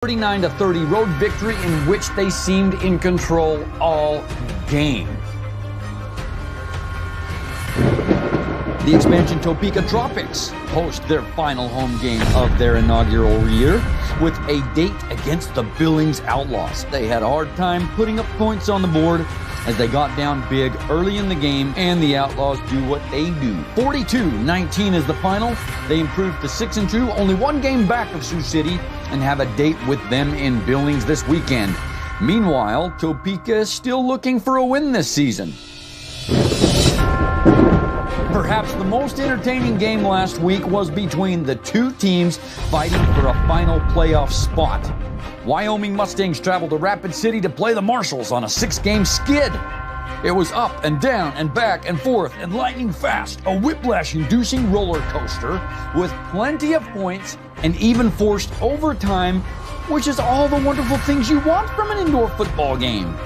39-30 road victory in which they seemed in control all game. The expansion Topeka Tropics host their final home game of their inaugural year with a date against the Billings Outlaws. They had a hard time putting up points on the board as they got down big early in the game, and the Outlaws do what they do. 42-19 is the final. They improved to 6-2, only one game back of Sioux City, and have a date with them in Billings this weekend. Meanwhile, Topeka is still looking for a win this season. Perhaps the most entertaining game last week was between the two teams fighting for a final playoff spot. Wyoming Mustangs traveled to Rapid City to play the Marshals on a 6-game skid. It was up and down and back and forth and lightning fast, a whiplash-inducing roller coaster with plenty of points and even forced overtime, which is all the wonderful things you want from an indoor football game.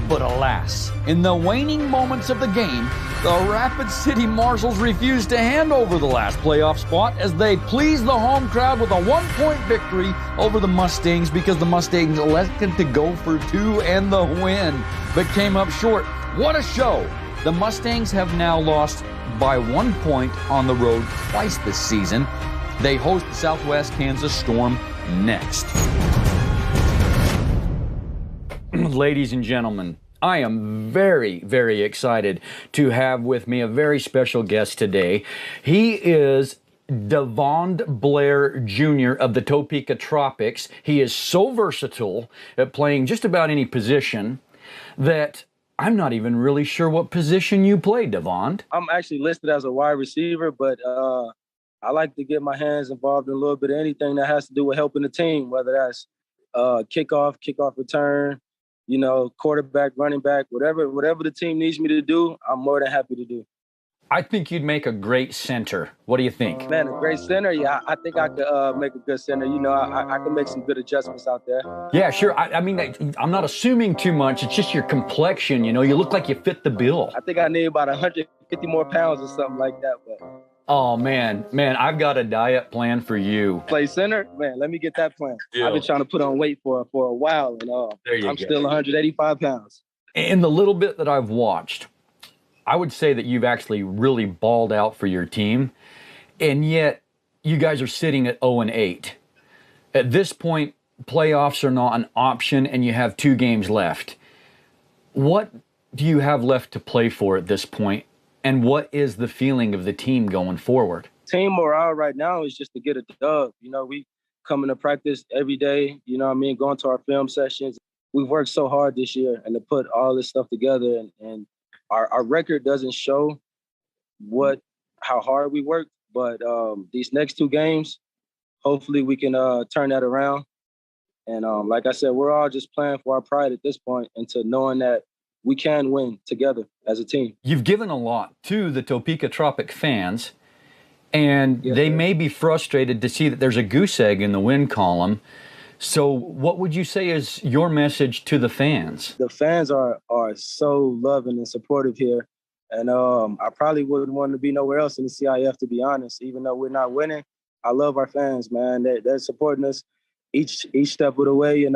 But alas, in the waning moments of the game, the Rapid City Marshals refused to hand over the last playoff spot as they pleased the home crowd with a 1-point victory over the Mustangs because the Mustangs elected to go for 2 and the win, but came up short. What a show! The Mustangs have now lost by 1 point on the road twice this season. They host the Southwest Kansas Storm next. Ladies and gentlemen, I am very, very excited to have with me a very special guest today. He is Devon Blair Jr. of the Topeka Tropics. He is so versatile at playing just about any position that I'm not even really sure what position you play, Devon. I'm actually listed as a wide receiver, but I like to get my hands involved in a little bit of anything that has to do with helping the team, whether that's kickoff return, quarterback, running back, whatever the team needs me to do, I'm more than happy to do. I think you'd make a great center. What do you think? Man, a great center? Yeah, I think I could make a good center. I can make some good adjustments out there. Yeah, sure. I mean, I'm not assuming too much. It's just your complexion, you look like you fit the bill. I think I need about 150 more pounds or something like that. But oh, man, I've got a diet plan for you. Play center? Man, let me get that plan. Yeah. I've been trying to put on weight for a while, and I'm still 185 pounds. In the little bit that I've watched, I would say that you've actually really balled out for your team, and yet you guys are sitting at 0-8. At this point, playoffs are not an option, and you have 2 games left. What do you have left to play for at this point, and what is the feeling of the team going forward? Team morale right now is just to get a dub. We coming to practice every day, going to our film sessions. We've worked so hard this year, and to put all this stuff together, and our record doesn't show how hard we worked, but these next 2 games, hopefully we can turn that around. And like I said, we're all just playing for our pride at this point, and to knowing that we can win together as a team. You've given a lot to the Topeka Tropic fans, and they may be frustrated to see that there's a goose egg in the win column. So what would you say is your message to the fans? The fans are so loving and supportive here. And I probably wouldn't want to be nowhere else in the CIF, to be honest. Even though we're not winning, I love our fans, man. They're supporting us each step of the way. And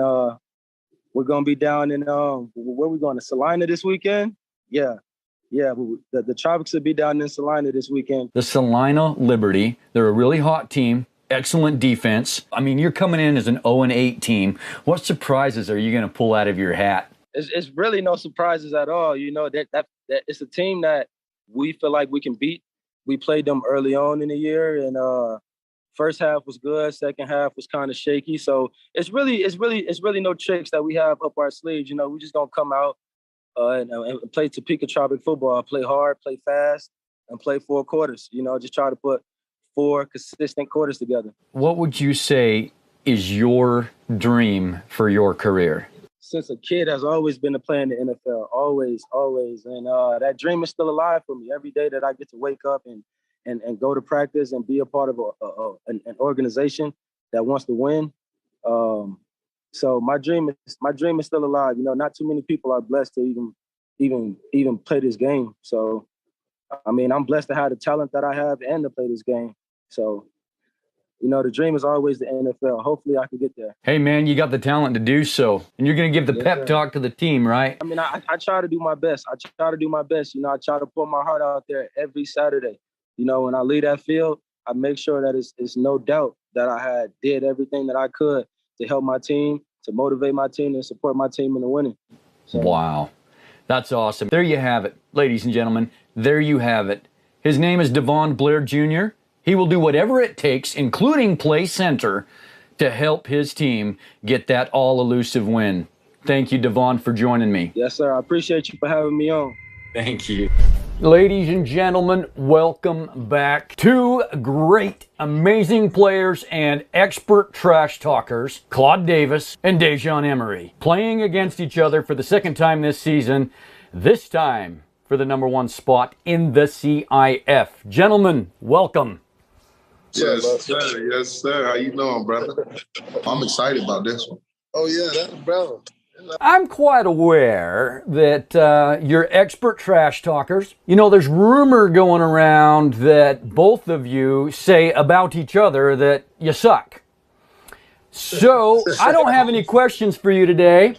we're going to be down in, where are we going, to Salina this weekend? Yeah, the Tropics will be down in Salina this weekend. The Salina Liberty, they're a really hot team. Excellent defense. I mean, you're coming in as an 0-8 team. What surprises are you going to pull out of your hat? It's really no surprises at all. That it's a team that we feel like we can beat. We played them early on in the year, and first half was good. Second half was kind of shaky. So it's really no tricks that we have up our sleeves. We just gonna come out and play Topeka Tropic football. Play hard, play fast, and play 4 quarters. Just try to put 4 consistent quarters together. What would you say is your dream for your career? Since a kid, has always been to play in the NFL. Always. And that dream is still alive for me. Every day that I get to wake up and go to practice and be a part of an organization that wants to win. So my dream is still alive. Not too many people are blessed to even play this game. So, I mean, I'm blessed to have the talent that I have and to play this game. So the dream is always the NFL. Hopefully I can get there. Hey, man, you got the talent to do so. And you're going to give the Yes, pep sir. talk to the team, right? I mean, I try to do my best. I try to do my best. I try to put my heart out there every Saturday. When I leave that field, I make sure that it's no doubt that I did everything that I could to help my team, to motivate my team, and support my team in the winning. So. Wow. That's awesome. There you have it, ladies and gentlemen. There you have it. His name is Devon Blair Jr. He will do whatever it takes, including play center, to help his team get that all-elusive win. Thank you, Devon, for joining me. Yes, sir. I appreciate you for having me on. Thank you. Ladies and gentlemen, welcome back. Two great, amazing players and expert trash talkers, Claude Davis and Dejon Emery, playing against each other for the second time this season, this time for the #1 spot in the CIF. Gentlemen, welcome. Yes, sir. Yes, sir. How you doing, brother? I'm excited about this one. Oh, yeah, that's brother. I'm quite aware that you're expert trash talkers. There's rumor going around that both of you say about each other that you suck. So I don't have any questions for you today.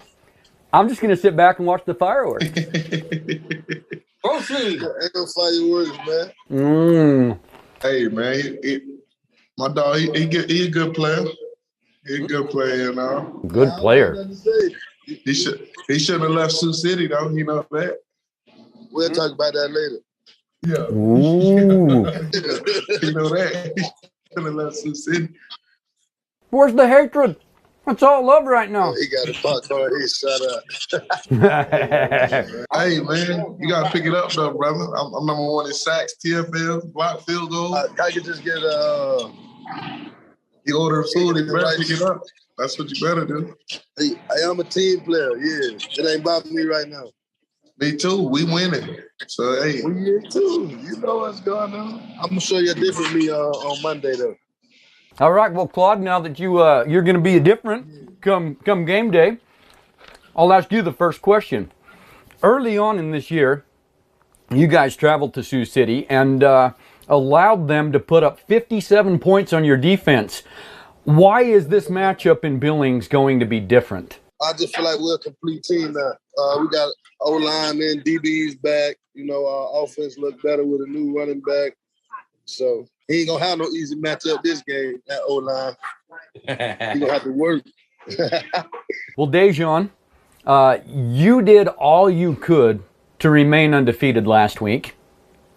I'm just going to sit back and watch the fireworks. Proceed. Ain't no fireworks, man. Hey, man, my dog, he a good player. He's a good player, Good player. He shouldn't have left Sioux City, though. You know that. We'll talk about that later. Yeah. Ooh. You know that. He shouldn't have left Sioux City. Where's the hatred? It's all love right now. He got a popcorn. He shut up. Hey, man, you got to pick it up, though, brother. I'm #1 in sacks, TFLs, block field goals. I could just get you order food, you better pick it up. That's what you better do. Hey, I'm a team player, yeah. It ain't about me right now. Me too. We winning. So, hey. We here too. You know what's going on. I'm going to show you a different me on Monday, though. All right, well, Claude, now that you're going to be different come game day, I'll ask you the first question. Early on in this year, you guys traveled to Sioux City and allowed them to put up 57 points on your defense. Why is this matchup in Billings going to be different? I just feel like we're a complete team now. We got O-line in, DB's back. Our offense look better with a new running back. So he ain't going to have no easy matchup this game, that O-line. He going to have to work. Well, Dejon, you did all you could to remain undefeated last week.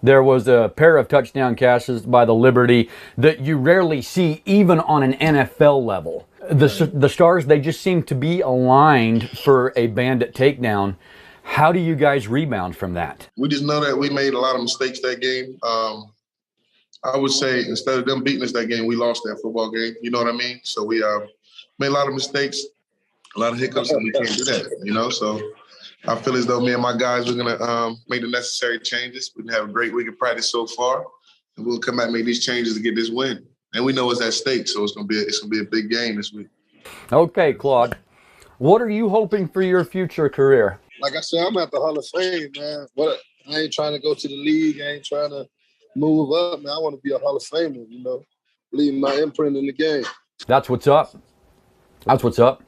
There was a pair of touchdown catches by the Liberty that you rarely see even on an NFL level. The Stars, they just seem to be aligned for a bandit takedown. How do you guys rebound from that? We just know that we made a lot of mistakes that game. I would say instead of them beating us that game, we lost that football game. You know what I mean? So we made a lot of mistakes, a lot of hiccups, and we can't do that, So I feel as though me and my guys are going to make the necessary changes. We've had a great week of practice so far, and we'll come back and make these changes to get this win. And we know it's at stake, so it's gonna be a big game this week. Okay, Claude, what are you hoping for your future career? Like I said, I'm at the Hall of Fame, man. I ain't trying to go to the league. I ain't trying to move up, man. I want to be a Hall of Famer, leaving my imprint in the game. That's what's up. That's what's up.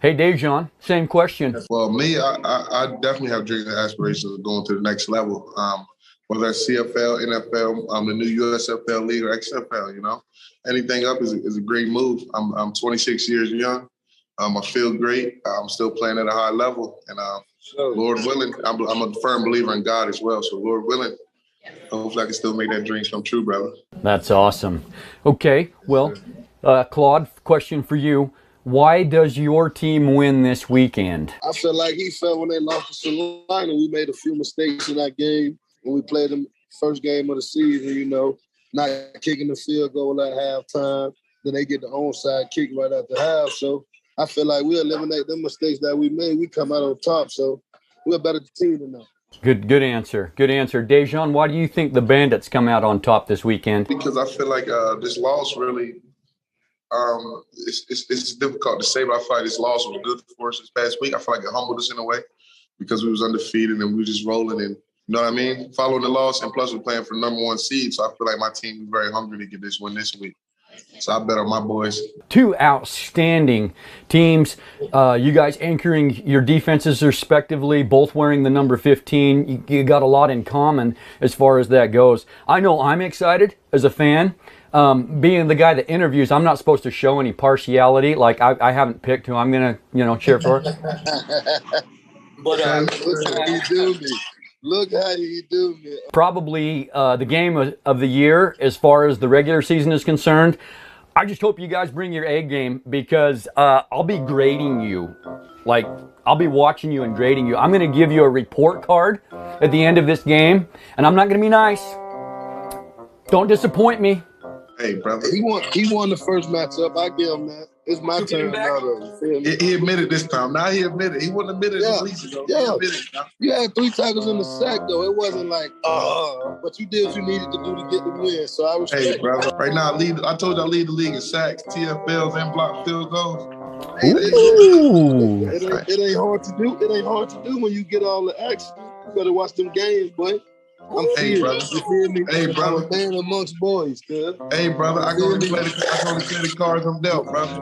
Hey, Dejon, same question. Well, me, I definitely have dreams and aspirations of going to the next level. Whether that's CFL, NFL, the new USFL league or XFL, anything up is a great move. I'm 26 years young. I feel great. I'm still playing at a high level, and Lord willing, I'm a firm believer in God as well. So Lord willing, hopefully I can still make that dream come true, brother. That's awesome. Okay, well, Claude, question for you. Why does your team win this weekend? I feel like he felt when they lost to Salina. We made a few mistakes in that game when we played them first game of the season, not kicking the field goal at halftime. Then they get the onside kick right after half. So I feel like we eliminate them mistakes that we made. We come out on top. So we're a better team than them. Good answer. Good answer. Dejon, why do you think the Bandits come out on top this weekend? Because I feel like this loss really it's difficult to say, but I feel like this loss was good for us this past week. I feel like it humbled us in a way because we was undefeated and we were just rolling and, you know what I mean? Following the loss, and plus we're playing for #1 seed, so I feel like my team is very hungry to get this win this week. So I bet on my boys. Two outstanding teams. You guys anchoring your defenses respectively, both wearing the number 15. You got a lot in common as far as that goes. I know I'm excited as a fan. Being the guy that interviews, I'm not supposed to show any partiality. Like I haven't picked who I'm gonna, cheer for. But look how he do me. Look how he do me. Probably the game of the year as far as the regular season is concerned. I just hope you guys bring your A game because I'll be grading you. Like, I'll be watching you and grading you. I'm going to give you a report card at the end of this game, and I'm not going to be nice. Don't disappoint me. Hey, brother. He won the first matchup. I give him that. It's my turn now, though. He admitted this time. Now he admitted. He wouldn't admit it weeks ago. Yeah. You had 3 tackles in the sack, though. It wasn't like, but you did what you needed to do to get the win. So I respect. Hey, brother. Right now, I told you I lead the league in sacks, TFLs, and blocked field goals. Ooh. It ain't hard to do. It ain't hard to do when you get all the action. You better watch them games, boy. I'm serious. You feel me? Hey, brother. I'm a man amongst boys, cuz. Hey, brother. I can only play the cards I'm dealt, brother.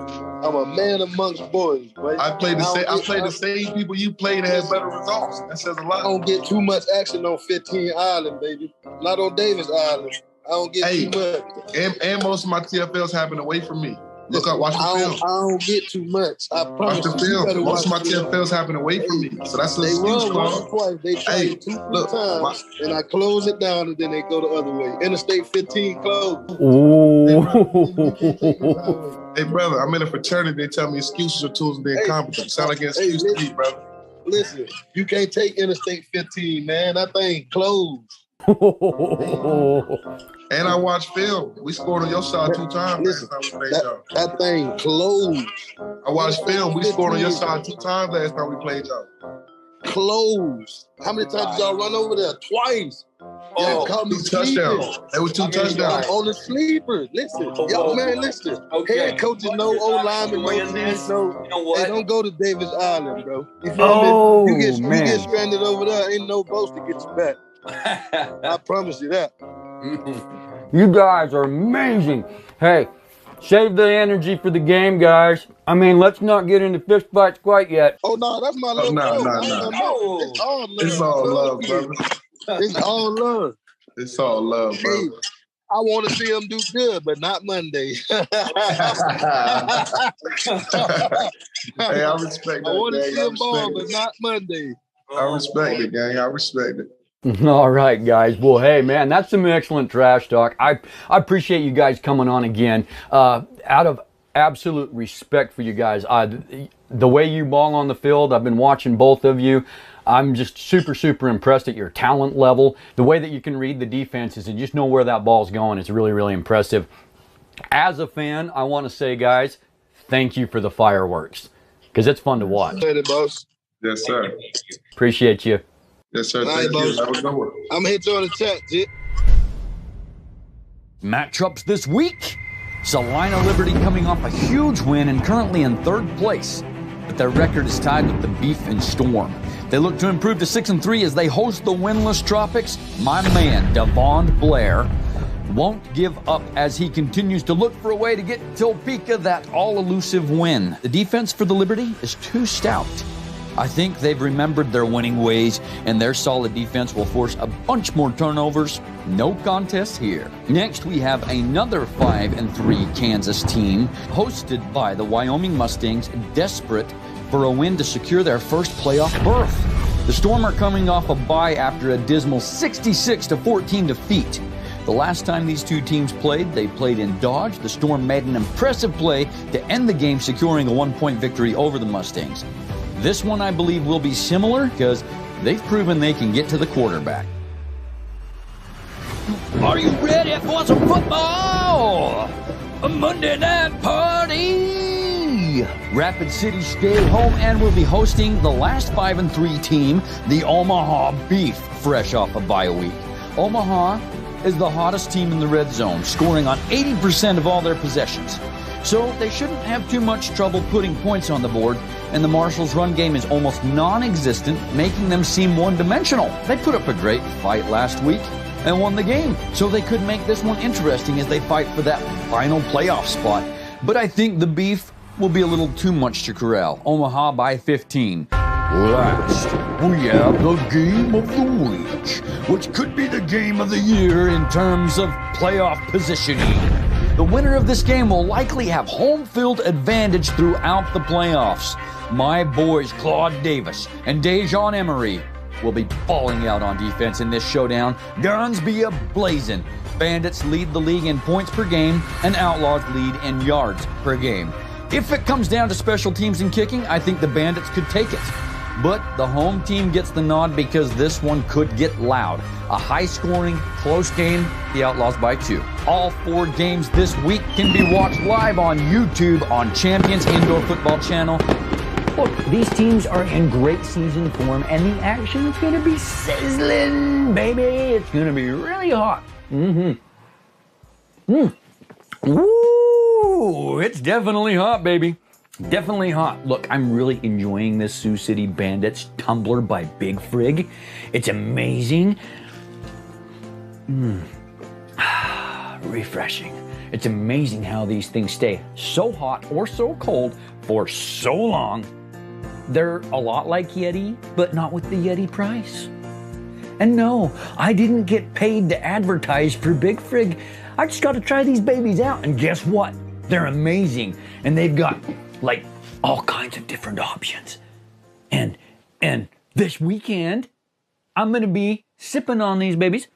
I'm a man amongst boys, boy. I play the same people you played that had better results. That says a lot. I don't get too much action on 15 Island, baby. Not on Davis Island. I don't get too much. And most of my TFLs happen away from me. Look up, watch the film. I don't get too much. I promise. Watch the film. Most of my TFLs happen away from me. So that's an excuse, Claude. Twice. They try 2-3 times, and I close it down, and then they go the other way. Interstate 15 closed. Ooh. Hey, brother, I'm in a fraternity. They tell me excuses are tools of being competent. Sound like an excuse to me, brother. Listen, you can't take Interstate 15, man. That thing closed. And I watched film. We scored on your side 2 times. Listen, last time we played y'all. That thing closed. I watched film. We scored on your side 2 times last time we played y'all. Closed. How many times did y'all run over there? Twice. Yeah, caught me 2 touchdowns. There was 2 touchdowns. On the sleeper. Listen. Yo, man, listen. Head coaches know, O-linemen know, teams know. Hey, don't go to Davis Island, bro. You feel me? You get stranded over there. Ain't no boats to get you back. I promise you that. You guys are amazing. Hey, save the energy for the game, guys. I mean, let's not get into fist fights quite yet. Oh, no, that's my little No. It's all love. It's all love, brother. It's all love. It's all love, brother. Hey, I want to see them do good, but not Monday. Hey, I respect that. I want to see them ball, but not Monday. I respect it, gang. I respect it. All right, guys. Well, hey, man, that's some excellent trash talk. I appreciate you guys coming on again. Out of absolute respect for you guys, the way you ball on the field, I've been watching both of you. I'm just super, super impressed at your talent level. The way that you can read the defenses and just know where that ball's going is really, really impressive. As a fan, I want to say, guys, thank you for the fireworks because it's fun to watch. Boss. Yes, sir. Appreciate you. Yes, sir. Right, Thank you. That was good one. I'm going to hit you on the chat, Jit. Matchups this week. Salina Liberty coming off a huge win and currently in 3rd place. But their record is tied with the Beef and Storm. They look to improve to 6-3 as they host the winless Tropics. My man, Devon Blair, won't give up as he continues to look for a way to get Topeka that all-elusive win. The defense for the Liberty is too stout. I think they've remembered their winning ways, and their solid defense will force a bunch more turnovers. No contest here. Next, we have another 5-3 Kansas team, hosted by the Wyoming Mustangs, desperate for a win to secure their first playoff berth. The Storm are coming off a bye after a dismal 66-14 defeat. The last time these two teams played, they played in Dodge. The Storm made an impressive play to end the game, securing a 1-point victory over the Mustangs. This one, I believe, will be similar because they've proven they can get to the quarterback. Are you ready for some football? A Monday night party! Rapid City stay home and will be hosting the last 5-3 team, the Omaha Beef, fresh off a bye week. Omaha is the hottest team in the red zone, scoring on 80% of all their possessions. So they shouldn't have too much trouble putting points on the board, and the Marshals' run game is almost non-existent, making them seem one-dimensional. They put up a great fight last week, and won the game, so they could make this one interesting as they fight for that final playoff spot. But I think the beef will be a little too much to corral. Omaha by 15. Last, we have the game of the week, which could be the game of the year in terms of playoff positioning. The winner of this game will likely have home field advantage throughout the playoffs. My boys Claude Davis and Dejon Emery will be falling out on defense in this showdown. Guns be a-blazing. Bandits lead the league in points per game, and Outlaws lead in yards per game. If it comes down to special teams and kicking, I think the Bandits could take it. But the home team gets the nod because this one could get loud. A high-scoring, close game, the Outlaws by 2. All 4 games this week can be watched live on YouTube on Champions Indoor Football Channel. Look, these teams are in great season form, and the action is going to be sizzling, baby. It's going to be really hot. Ooh, it's definitely hot, baby. Definitely hot. Look, I'm really enjoying this Sioux City Bandits tumbler by Big Frig. It's amazing. Refreshing. It's amazing how these things stay so hot or so cold for so long. They're a lot like Yeti, but not with the Yeti price. And no, I didn't get paid to advertise for Big Frig. I just got to try these babies out, and guess what? They're amazing, and they've got like all kinds of different options. And this weekend, I'm gonna be sipping on these babies,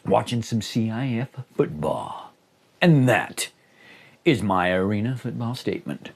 watching some CIF football. And that is my arena football statement.